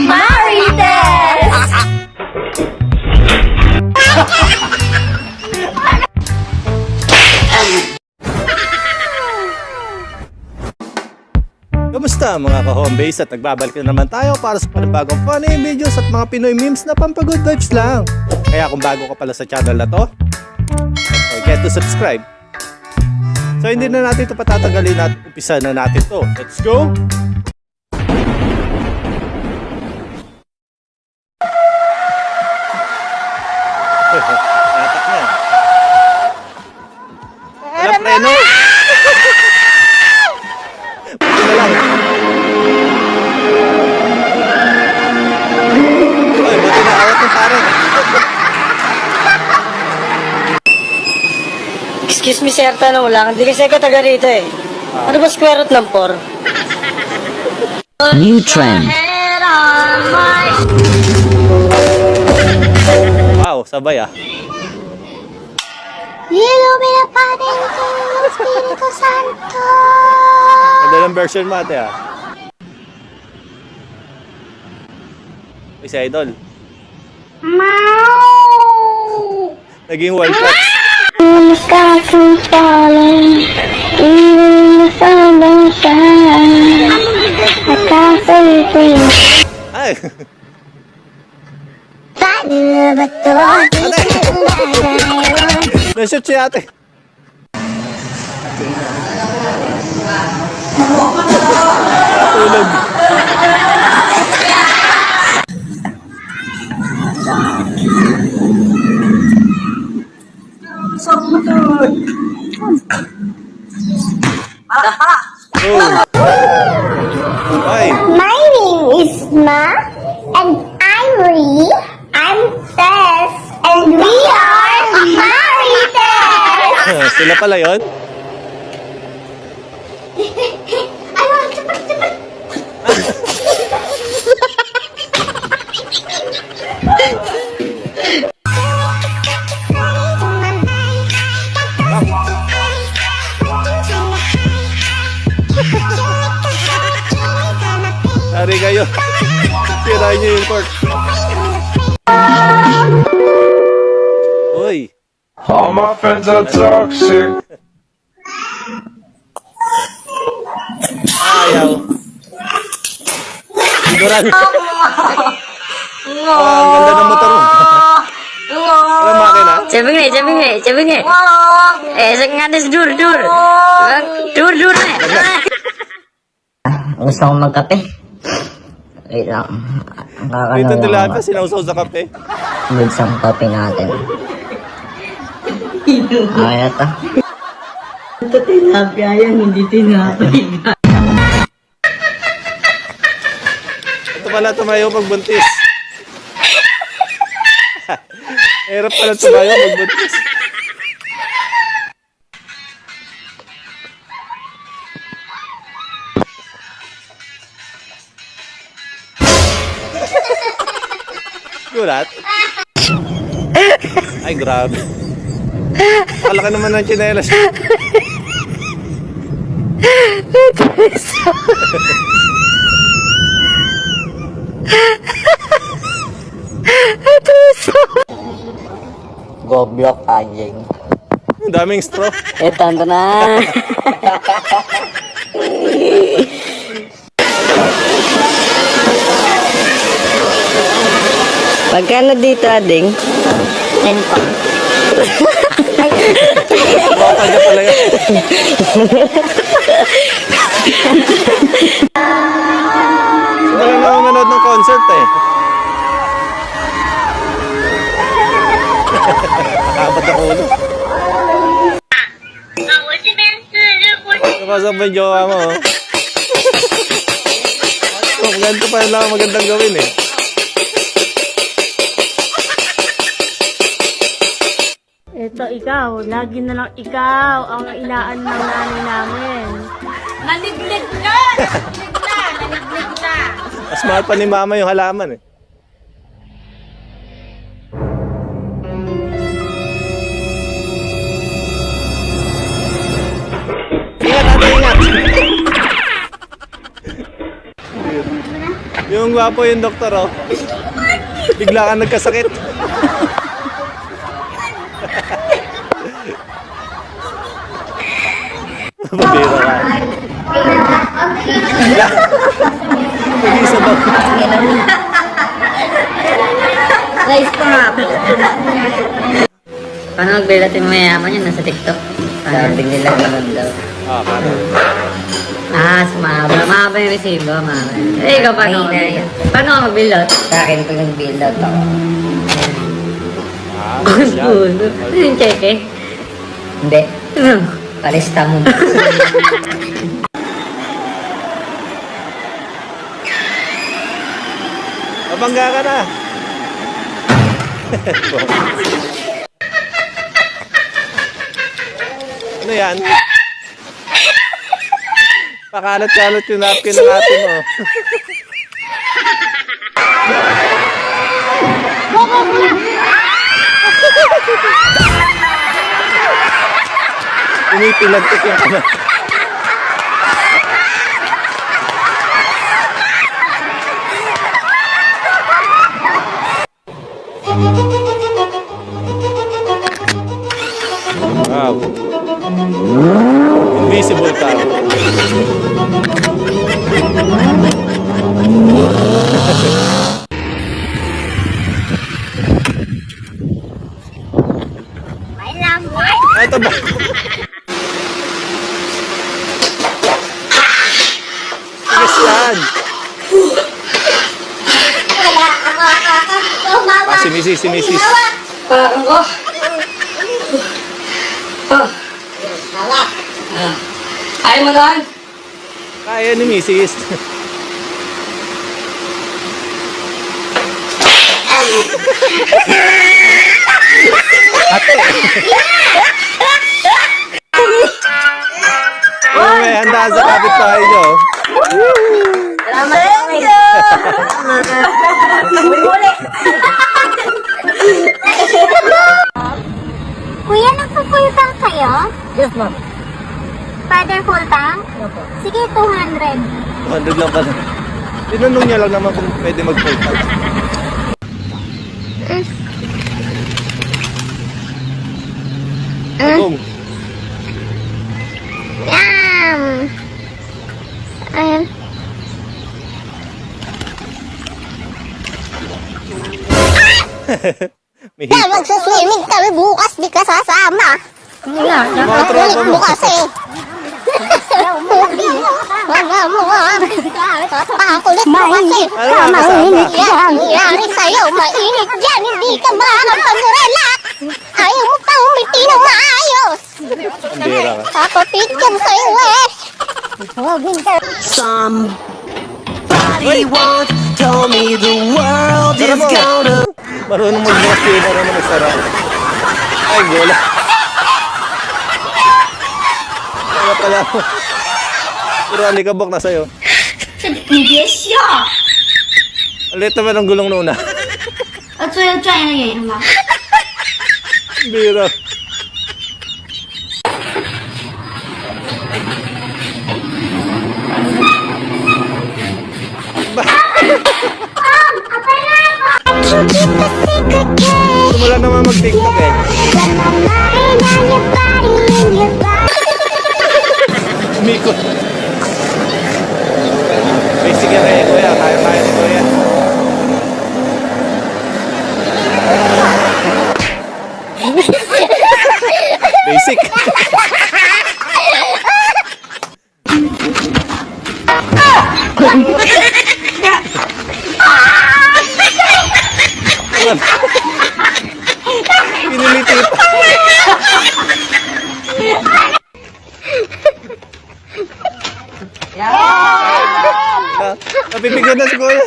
Marites! Kamusta mga ka-homebase at nagbabalik na naman tayo para sa panibagong funny videos at mga Pinoy memes na pampagood vibes lang. Kaya kung bago ka pala sa channel na to, don't forget to subscribe. So hindi na natin ito patatagalin at umpisa na natin to. Let's go! Natak niya. Wala preno. Buti na lang. Ay, buti na awat ng parang. Excuse me sir, tanong lang. Hindi kasi ako taga rito eh. Ano ba square root ng 4? New trend. Wow, sabay ah. Ilumina pa rin ng Espiritu Santo. Madalang version mo ate ah. Uy, si Idol. Mau. Naging World Cup. Ay! Nashoot siya ate. Tulog. Oh. Ay. My name is Ma, and I'm Ri, I'm Tess, and we are Marites! Sila pala yun? Ano, cepat. Hari kayo. Tirahin niyo yung court. Uy. All my friends are toxic. Ayaw. Duran. Ang ganda ng motor mo. Ano makina? Cebenge. Sengaja dur. Dur. Gusto kong magkape. Wait lang. Dito nila pa sinausaw sa kape. Bigsang kape natin. Ay, ito. Ito tilapia yan, hindi tinapay. Ito pala tumayo pag buntis. Hirap pala tumayo pag buntis. Gulat? Ay, grabe. Kalaki naman ng tsinelas. Goblok anjing. Ang daming straw. Tanto na. Magkano dito, ading? 10 pa. Baka niya pala yan. Sila lang ako nanood ng concert eh. Nakapat na ulo. Napasok ba yung jowa mo? Oh, ganito pa lang magandang gawin eh. Ito ikaw, lagi na lang ikaw ang inaan ng nanay namin. Naliglig na! Mas mahal pa ni mama yung halaman eh. Ingat ate, ingat! Yung gwapo yung doktor, oh. Bigla ka nagkasakit. Pabira ka. Pag-isa ba? Nice pa nga. Paano mag-build yung mayaman yun? Nasa TikTok. Sabi nila naman daw. Ah, paano? Sumaba. Mahaba yung resibo, mahaba. Eh, ikaw paano paano ka mag-build? Sa akin, pag nag-build out ako. Ah, yan. Gulo. Ano yung cheque? Hindi. Palista mo. Mabangga ka na. Ano yan? Pakalat-kalat yung napkin ng ate mo. Pinipilantik yung kamay. Wow. Invisible tao. Ito ba? Yes, yan. Ah, si Mrs. Parang ko. Ayaw mo doon? Kaya ni Mrs. Ate. Oh, may handaan sa kapitbahay nyo. Salamat. Kuya, nagpo-full tank kayo? Yes, ma'am. Father full tank? Sige, 200. 100 lang pala. Tinanong niya lang naman kung pwede mag-full tank. Kung Yum! Ayan. may hita. Magsuswimming kami bukas, di ka sasama. Mga tropa mo. Bukas eh. Pakulit mo kasi. Ano nga kasama? Yan, nangyari sa'yo. Mainit yan, hindi ka makakapag-relax. Ayaw mo pang umiti ng maayos. Ang bira ka. Papapit yan sa'yo eh. Somebody once told me the world Tara is mo. gonna Marunong mag-mochi, marunong magsara. Ay, gola. Kaya pala mo. Puro alikabok na sa'yo. Ulit naman ang gulong nuna. Bira. Simula naman mag-TikTok eh. Umikot. Basic yan kaya kuya. Kaya ni kuya. Basic. Piniliti pa. Napipigyan na si kuya.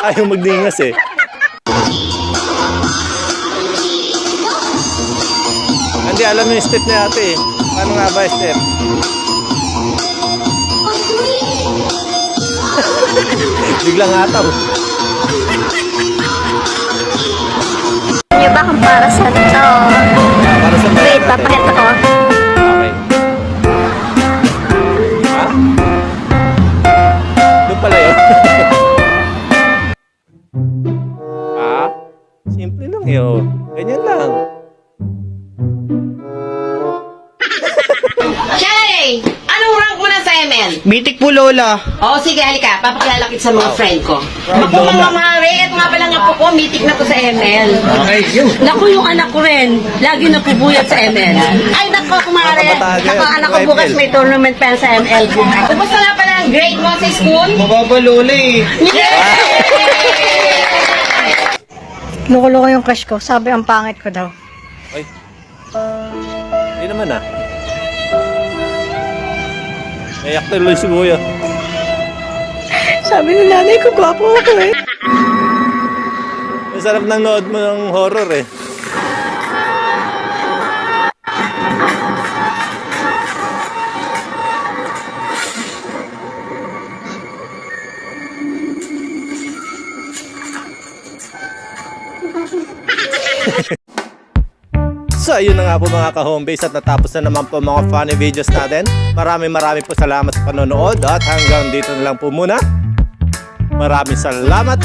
Ayaw magdingas eh. Hindi alam yung step niya ate eh. Paano nga ba yung step? Biglang ataw. Nyo ba kung para sa to? Para sa Wait, papakita ko. Okay. Ha? Doon pala yun. yun. Ganyan lang. Shay! Anong rank mo na sa ML? Mythic po, Lola. Oo, sige, halika. Papakilala kita sa mga friend ko. Ako, mga mare, ito nga pala nga po ko, mythic na to sa ML. Okay, yun. Naku, yung anak ko rin. Lagi napubuyat sa ML. Ay, nako, kumare. Kapatagan, Nako, anak ko ML. bukas may tournament pa yan sa ML. Kumusta nga pala ang grade mo sa school? Mababa, Lola eh. Loko-loko yung crush ko. Sabi ang pangit ko daw. Ay. Hindi naman ah. Nayak tuloy si Kuya. Sabi ng nanay ko, gwapo ako eh. Masarap nang nood mo ng horror eh. So ayun na nga po mga ka-homebase at natapos na naman po mga funny videos natin. Maraming po salamat sa panonood at hanggang dito na lang po muna. Maraming salamat.